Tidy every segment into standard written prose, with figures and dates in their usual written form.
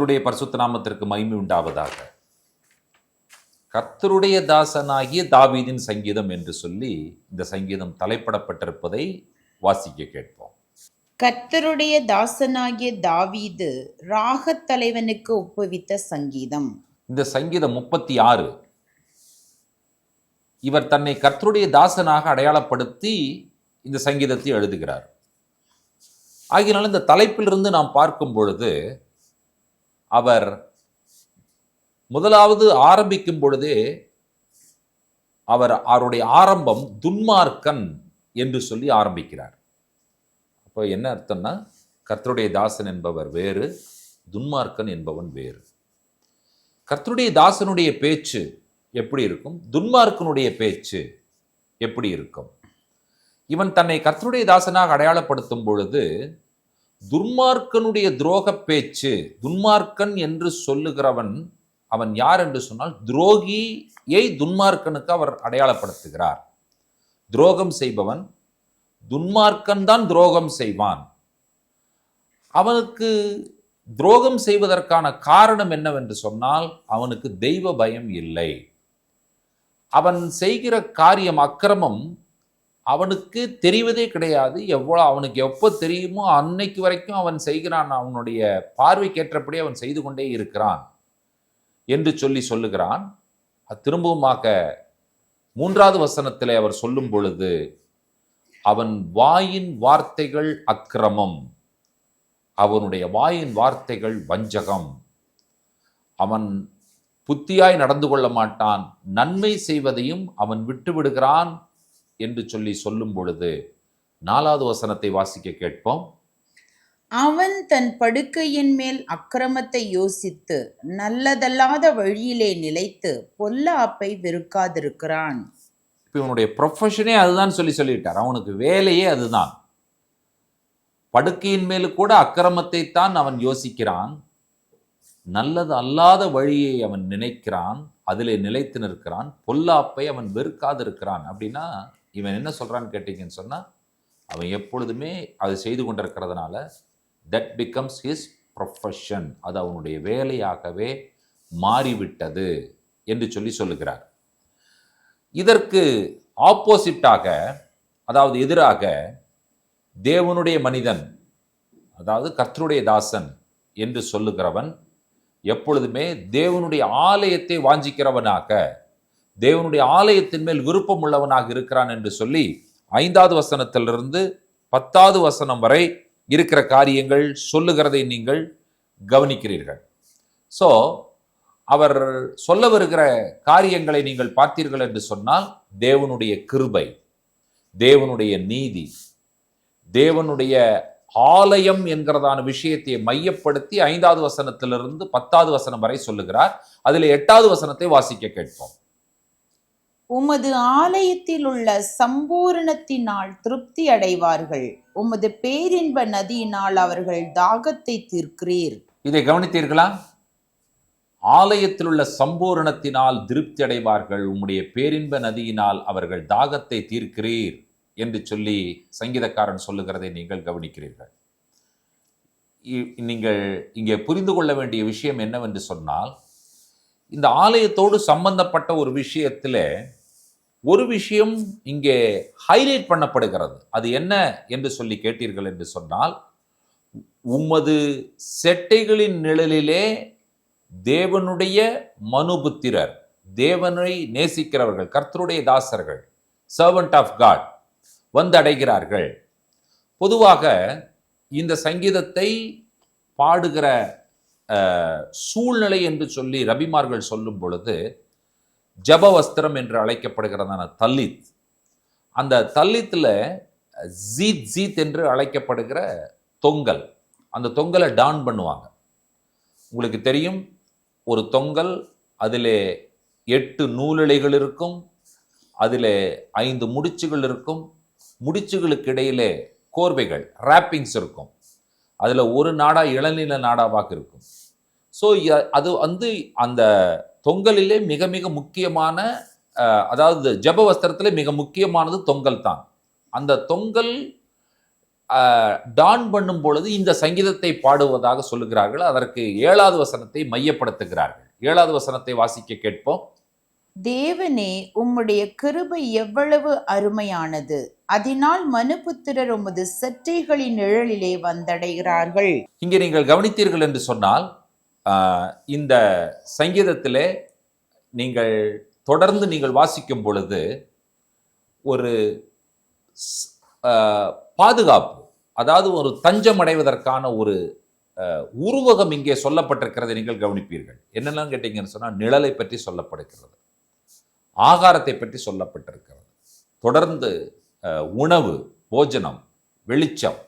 கர்த்தருடைய பரிசுத்த நாமத்திற்கு மகிமை உண்டாவதாக. கர்த்தருடைய தாசனாகிய தாவீதின் சங்கீதம் என்று சொல்லி இந்த சங்கீதம் தலைப்பிடப்பட்டிருப்பதை வாசிக்க கேட்போம். கர்த்தருடைய தாசனாகிய தாவீது ராகத் தலைவனுக்கு ஒப்புவித்த சங்கீதம். இந்த சங்கீதம் 36 இவர் தன்னை கர்த்தருடைய தாசனாக அடையாளப்படுத்தி இந்த சங்கீதத்தை எழுதுகிறார். ஆகினாலும் இந்த தலைப்பிலிருந்து நாம் பார்க்கும் பொழுது அவர் முதலாவது ஆரம்பிக்கும் பொழுதே அவருடைய ஆரம்பம் துன்மார்க்கன் என்று சொல்லி ஆரம்பிக்கிறார். அப்போ என்ன அர்த்தம்னா, கர்த்தருடைய தாசன் என்பவர் வேறு, துன்மார்க்கன் என்பவன் வேறு. கர்த்தருடைய தாசனுடைய பேச்சு எப்படி இருக்கும், துன்மார்க்கனுடைய பேச்சு எப்படி இருக்கும்? இவன் தன்னை கர்த்தருடைய தாசனாக அடையாளப்படுத்தும் பொழுது துன்மார்க்கனுடைய துரோக பேச்சு, துன்மார்க்கன் என்று சொல்லுகிறவன் அவன் யார் என்று சொன்னால் துரோகியை துன்மார்க்கனுக்கு அவர் அடையாளப்படுத்துகிறார். துரோகம் செய்பவன் துன்மார்க்கன் தான் துரோகம் செய்வான். அவனுக்கு துரோகம் செய்வதற்கான காரணம் என்னவென்று சொன்னால் அவனுக்கு தெய்வ பயம் இல்லை. அவன் செய்கிற காரியம் அக்கிரமம் அவனுக்கு தெரிவதே கிடையாது. அவனுக்கு எப்போ தெரியுமோ அன்னைக்கு வரைக்கும் அவன் செய்கிறான். அவனுடைய பார்வைக்கேற்றபடி அவன் செய்து கொண்டே இருக்கிறான் என்று சொல்லுகிறான். திரும்பவுமாக 3வது வசனத்திலே அவர் சொல்லும் பொழுது அவன் வாயின் வார்த்தைகள் அக்கிரமம், அவனுடைய வாயின் வார்த்தைகள் வஞ்சகம், அவன் புத்தியாய் நடந்து கொள்ள மாட்டான், நன்மை செய்வதையும் அவன் விட்டு விடுகிறான் என்று சொல்லும் பொழுது 4வது வசனத்தை வாசிக்க கேட்போம். அவன் தன் படுக்கையின் மேல் அக்கிரமத்தை யோசித்து நல்லதல்லாத வழியிலே நிலைத்து பொல்லாப்பை வெறுக்காதிருக்கிறான். இப்போ இவனுடைய ப்ரொஃபஷனே அதுதான் சொல்லிட்டார். அவனுக்கு வேலையே அதுதான். படுக்கையின் மேல் கூட அக்கிரமத்தை தான் அவன் யோசிக்கிறான், நல்லது அல்லாத வழியை அவன் நினைக்கிறான், அதிலே நிலைத்து நிற்கிறான், பொல்லாப்பை அவன் வெறுக்காதிருக்கிறான். அப்படின்னா இவன் என்ன சொல்றான்னு கேட்டீங்கன்னு சொன்னா, அவன் எப்பொழுதுமே அது செய்து கொண்டிருக்கிறதுனால தட் பிகம்ஸ் ஹிஸ் ப்ரொஃபஷன், அது அவனுடைய வேலையாகவே மாறிவிட்டது என்று சொல்லுகிறார். இதற்கு ஆப்போசிட்டாக, அதாவது எதிராக, தேவனுடைய மனிதன், அதாவது கர்த்தருடைய தாசன் என்று சொல்லுகிறவன் எப்பொழுதுமே தேவனுடைய ஆலயத்தை வாஞ்சிக்கிறவனாக, தேவனுடைய ஆலயத்தின் மேல் விருப்பம் உள்ளவனாக இருக்கிறான் என்று சொல்லி 5வது வசனத்திலிருந்து 10வது வசனம் வரை இருக்கிற காரியங்கள் சொல்லுகிறதை நீங்கள் கவனிக்கிறீர்கள். ஸோ அவர் சொல்ல வருகிற காரியங்களை நீங்கள் பார்த்தீர்கள் என்று சொன்னால் தேவனுடைய கிருபை, தேவனுடைய நீதி, தேவனுடைய ஆலயம் என்கிறதான விஷயத்தை மையப்படுத்தி 5வது வசனத்திலிருந்து 10வது வசனம் வரை சொல்லுகிறார். அதில் 8வது வசனத்தை வாசிக்க கேட்போம். உமது ஆலயத்தில் உள்ள சம்பூரணத்தினால் திருப்தி அடைவார்கள், உமது பேரின்ப நதியினால் அவர்கள் தாகத்தை தீர்க்கிறீர். இதை கவனித்தீர்களா? ஆலயத்தில் உள்ள சம்பூரணத்தினால் திருப்தி அடைவார்கள், உம்முடைய பேரின்ப நதியினால் அவர்கள் தாகத்தை தீர்க்கிறீர் என்று சொல்லி சங்கீதக்காரன் சொல்லுகிறதை நீங்கள் கவனிக்கிறீர்கள். நீங்கள் இங்கே புரிந்து கொள்ள வேண்டிய விஷயம் என்னவென்று சொன்னால், இந்த ஆலயத்தோடு சம்பந்தப்பட்ட ஒரு விஷயத்தில் ஒரு விஷயம் இங்கே ஹைலைட் பண்ணப்படுகிறது. அது என்ன என்று சொல்லி கேட்டீர்கள் என்று சொன்னால், உமது செட்டைகளின் நிழலிலே தேவனுடைய மனுபுத்திரர், தேவனை நேசிக்கிறவர்கள், கர்த்தருடைய தாசர்கள், சர்வன்ட் ஆஃப் காட் வந்து அடைகிறார்கள். பொதுவாக இந்த சங்கீதத்தை பாடுகிற சூழ்நிலை என்று சொல்லி ரபிமார்கள் சொல்லும் பொழுது ஜபவஸ்திரம் என்று அழைக்கப்படுகிறதான தல்லித், அந்த தல்லித்தில் ஜீத் என்று அழைக்கப்படுகிற தொங்கல், அந்த தொங்கலை டான் பண்ணுவாங்க. உங்களுக்கு தெரியும், ஒரு தொங்கல் அதில் 8 நூலிழைகள் இருக்கும், அதில் 5 முடிச்சுகள் இருக்கும், முடிச்சுகளுக்கு இடையிலே கோர்வைகள், ராப்பிங்ஸ் இருக்கும். அதில் ஒரு நாடா இளநில நாடாவாக இருக்கும். ஸோ அது அந்த தொங்கலிலே மிக மிக முக்கியமான, அதாவது ஜப வஸ்திரத்திலே மிக முக்கியமானது தொங்கல் தான். அந்த தொங்கல் டான் பண்ணும் பொழுது இந்த சங்கீதத்தை பாடுவதாக சொல்லுகிறார்கள். அதற்கு 7வது வசனத்தை மையப்படுத்துகிறார்கள். 7வது வசனத்தை வாசிக்க கேட்போம். தேவனே, உம்முடைய கிருபை எவ்வளவு அருமையானது, அதனால் மனுபுத்திரர் உமது செட்டைகளின் நிழலிலே வந்தடைகிறார்கள். இங்கே நீங்கள் கவனித்தீர்கள் என்று சொன்னால், இந்த சங்கீதத்திலே நீங்கள் தொடர்ந்து நீங்கள் வாசிக்கும் பொழுது ஒரு பாதுகாப்பு, அதாவது ஒரு தஞ்சம் அடைவதற்கான ஒரு உருவகம் இங்கே சொல்லப்பட்டிருக்கிறதை நீங்கள் கவனிப்பீர்கள். என்னெல்லாம் கேட்டீங்கன்னு சொன்னால், நிழலை பற்றி சொல்லப்படுகிறது, ஆகாரத்தை பற்றி சொல்லப்பட்டிருக்கிறது, தொடர்ந்து உணவு, போஜனம், வெளிச்சம்,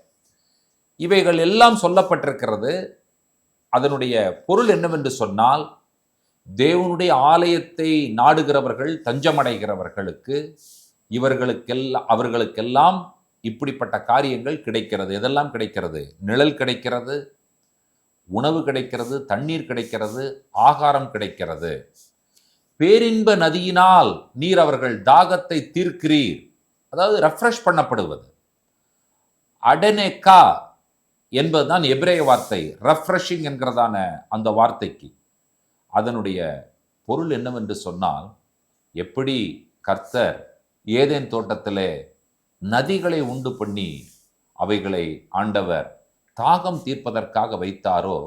இவைகள் எல்லாம் சொல்லப்பட்டிருக்கிறது. அதனுடைய பொருள் என்னவென்று சொன்னால், தேவனுடைய ஆலயத்தை நாடுகிறவர்கள், தஞ்சமடைகிறவர்களுக்கு, அவர்களுக்கெல்லாம் இப்படிப்பட்ட காரியங்கள் கிடைக்கிறது. எதெல்லாம் கிடைக்கிறது? நிழல் கிடைக்கிறது, உணவு கிடைக்கிறது, தண்ணீர் கிடைக்கிறது, ஆகாரம் கிடைக்கிறது. பேரின்ப நதியினால் நீர் அவர்கள் தாகத்தை தீர்க்கிறீர், அதாவது ரெஃப்ரெஷ் பண்ணப்படுவது. அடனேக்கா என்பதுதான் எபிரேய வார்த்தை, ரெஃப்ரெஷிங் என்கிறதான அந்த வார்த்தைக்கு அதனுடைய பொருள் என்னவென்று சொன்னால், எப்படி கர்த்தர் ஏதேன் தோட்டத்திலே நதிகளை உண்டு பண்ணி அவைகளை ஆண்டவர் தாகம் தீர்ப்பதற்காக வைத்தாரோ,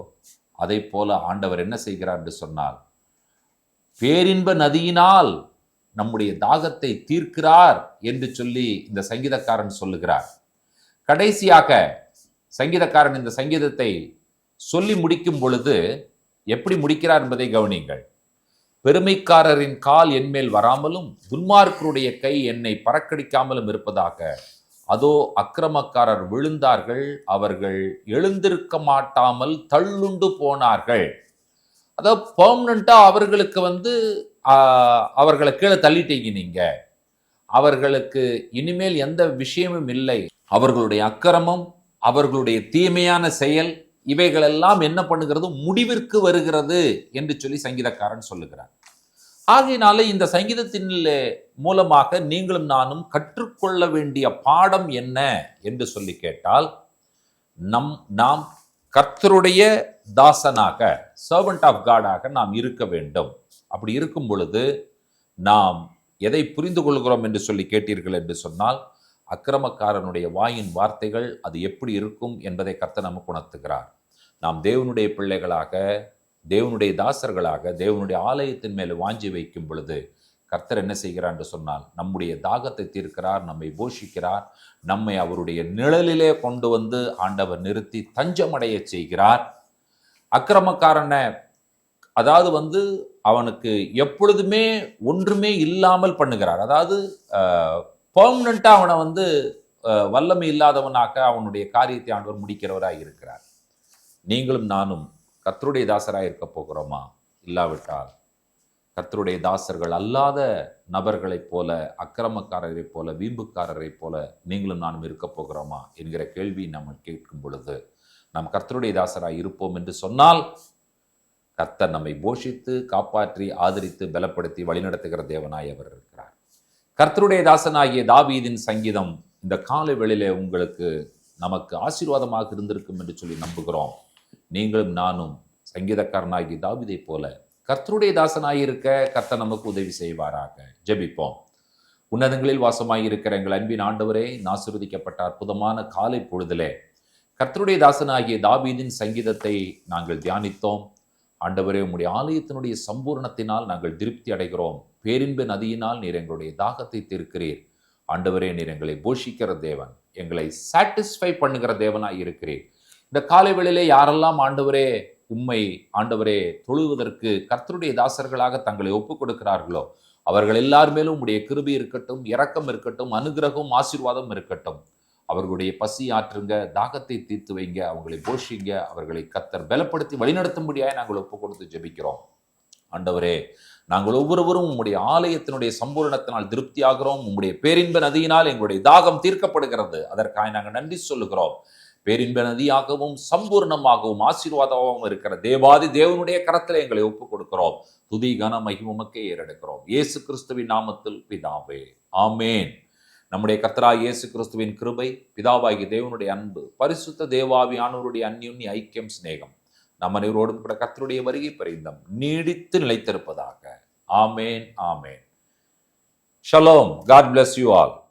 அதை போல ஆண்டவர் என்ன செய்கிறார் என்று சொன்னால், பேரின்ப நதியினால் நம்முடைய தாகத்தை தீர்க்கிறார் என்று சொல்லி இந்த சங்கீதக்காரன் சொல்லுகிறார். கடைசியாக சங்கீதக்காரன் இந்த சங்கீதத்தை சொல்லி முடிக்கும் பொழுது எப்படி முடிக்கிறார் என்பதை கவனியுங்கள். பெருமைக்காரரின் கால் என்மேல் வராமலும் துன்மார்க்கருடைய கை என்னை பறக்கடிக்காமலும் இருப்பதாக. அதோ அக்கிரமக்காரர் விழுந்தார்கள், அவர்கள் எழுந்திருக்க மாட்டாமல் தள்ளுண்டு போனார்கள். அதாவது பெர்மனண்டா அவர்களுக்கு அவர்களை கீழே தள்ளிட்டீங்க நீங்க, அவர்களுக்கு இனிமேல் எந்த விஷயமும் இல்லை. அவர்களுடைய அக்கிரமம், அவர்களுடைய தீமையான செயல், இவைகளெல்லாம் என்ன பண்ணுகிறது? முடிவிற்கு வருகிறது என்று சொல்லி சங்கீதக்காரன் சொல்லுகிறார். ஆகையினால இந்த சங்கீதத்தின் மூலமாக நீங்களும் நானும் கற்றுக்கொள்ள வேண்டிய பாடம் என்ன என்று சொல்லி கேட்டால், நாம் கர்த்தருடைய தாசனாக, சர்வன்ட் ஆஃப் காடாக நாம் இருக்க வேண்டும். அப்படி இருக்கும் பொழுது நாம் எதை புரிந்து கொள்கிறோம் என்று சொல்லி கேட்டீர்கள் என்று சொன்னால், அக்கிரமக்காரனுடைய வாயின் வார்த்தைகள் அது எப்படி இருக்கும் என்பதை கர்த்தர் நமக்கு உணர்த்துகிறார். நாம் தேவனுடைய பிள்ளைகளாக, தேவனுடைய தாசர்களாக, தேவனுடைய ஆலயத்தின் மேல் வாஞ்சி வைக்கும் பொழுது கர்த்தர் என்ன செய்கிறார் என்று சொன்னால், நம்முடைய தாகத்தை தீர்க்கிறார், நம்மை போஷிக்கிறார், நம்மை அவருடைய நிழலிலே கொண்டு வந்து ஆண்டவர் நிறுத்தி தஞ்சமடைய செய்கிறார். அக்கிரமக்காரனை, அதாவது அவனுக்கு எப்பொழுதுமே ஒன்றுமே இல்லாமல் பண்ணுகிறார். அதாவது பெர்மனண்டா அவனை வல்லமை இல்லாதவனாக அவனுடைய காரியத்தை ஆண்டவர் முடிக்கிறவராக இருக்கிறார். நீங்களும் நானும் கர்த்தருடைய தாசராக இருக்க போகிறோமா? இல்லாவிட்டால் கர்த்தருடைய தாசர்கள் அல்லாத நபர்களைப் போல, அக்கிரமக்காரரைப் போல, வீம்புக்காரரைப் போல நீங்களும் நானும் இருக்க போகிறோமா என்கிற கேள்வி நம்ம கேட்கும் பொழுது, நாம் கர்த்தருடைய தாசராக இருப்போம் என்று சொன்னால், கர்த்தர் நம்மை போஷித்து, காப்பாற்றி, ஆதரித்து, பலப்படுத்தி வழிநடத்துகிற தேவனாய் அவர் இருக்கிறார். கர்த்தருடைய தாசனாகிய தாவீதின் சங்கீதம் இந்த காலை வேளையிலே உங்களுக்கு நமக்கு ஆசீர்வாதமாக இருந்திருக்கும் என்று சொல்லி நம்புகிறோம். நீங்களும் நானும் சங்கீதக்காரனாகி தாவீதை போல கர்த்தருடைய தாசனாயிருக்க கர்த்தர் நமக்கு உதவி செய்வாராக. ஜெபிப்போம். உன்னதங்களில் வாசமாயிருக்கிற எங்கள் அன்பின் ஆண்டவரே, ஆசீர்வதிக்கப்பட்ட அற்புதமான காலை பொழுதிலே கர்த்தருடைய தாசனாகிய தாவீதின் சங்கீதத்தை நாங்கள் தியானித்தோம். ஆண்டவரே, உம்முடைய ஆலயத்தினுடைய சம்பூர்ணத்தினால் நாங்கள் திருப்தி அடைகிறோம். பேரின்ப நதியினால் நீர் எங்களுடைய தாகத்தை தீர்க்கிறீர். ஆண்டவரே, நீர் எங்களை போஷிக்கிற தேவன், எங்களை சாட்டிஸ்ஃபை பண்ணுகிற தேவனாய் இருக்கிறீர். இந்த காலை வேளையிலே யாரெல்லாம் ஆண்டவரே உம்மை ஆண்டவரே தொழுவதற்கு கர்த்தருடைய தாசர்களாக தங்களை ஒப்புக் கொடுக்கிறார்களோ, அவர்கள் எல்லார் மேலும் உம்முடைய கிருபை இருக்கட்டும், இரக்கம் இருக்கட்டும், அனுகிரகம், ஆசீர்வாதம் இருக்கட்டும். அவர்களுடைய பசி ஆற்றுங்க, தாகத்தை தீர்த்து வைங்க, அவங்களை போஷிங்க, அவர்களை கர்த்தர் பலப்படுத்தி வழிநடத்தும்படியாய் நாங்கள் ஒப்புக் கொடுத்து ஜெபிக்கிறோம். ஆண்டவரே, நாங்கள் ஒவ்வொருவரும் உம்முடைய ஆலயத்தினுடைய சம்பூர்ணத்தினால் திருப்தியாகிறோம். உம்முடைய பேரின்ப நதியினால் எங்களுடைய தாகம் தீர்க்கப்படுகிறது. அதற்காக நாங்கள் நன்றி சொல்லுகிறோம். பேரின்ப நதியாகவும் சம்பூர்ணமாகவும் ஆசீர்வாதமாகவும் இருக்கிற தேவாதி தேவனுடைய கரத்தில் எங்களை ஒப்புக் கொடுக்கிறோம். துதி கன மகிமைக்கே ஏறெடுக்கிறோம். இயேசு கிறிஸ்துவின் நாமத்தில் பிதாவே, ஆமேன். நம்முடைய கர்த்தராகிய இயேசு கிறிஸ்துவின் கிருபை, பிதாவாகிய தேவனுடைய அன்பு, பரிசுத்த தேவாவியானவருடைய அந்யோன்ய ஐக்கியம், சிநேகம் நம் அனைவரோடும் கூட கர்த்தருடைய வருகை பரிந்தம் நீடித்து நிலைத்திருப்பதாக. ஆமேன், ஆமேன். Shalom. God bless you all.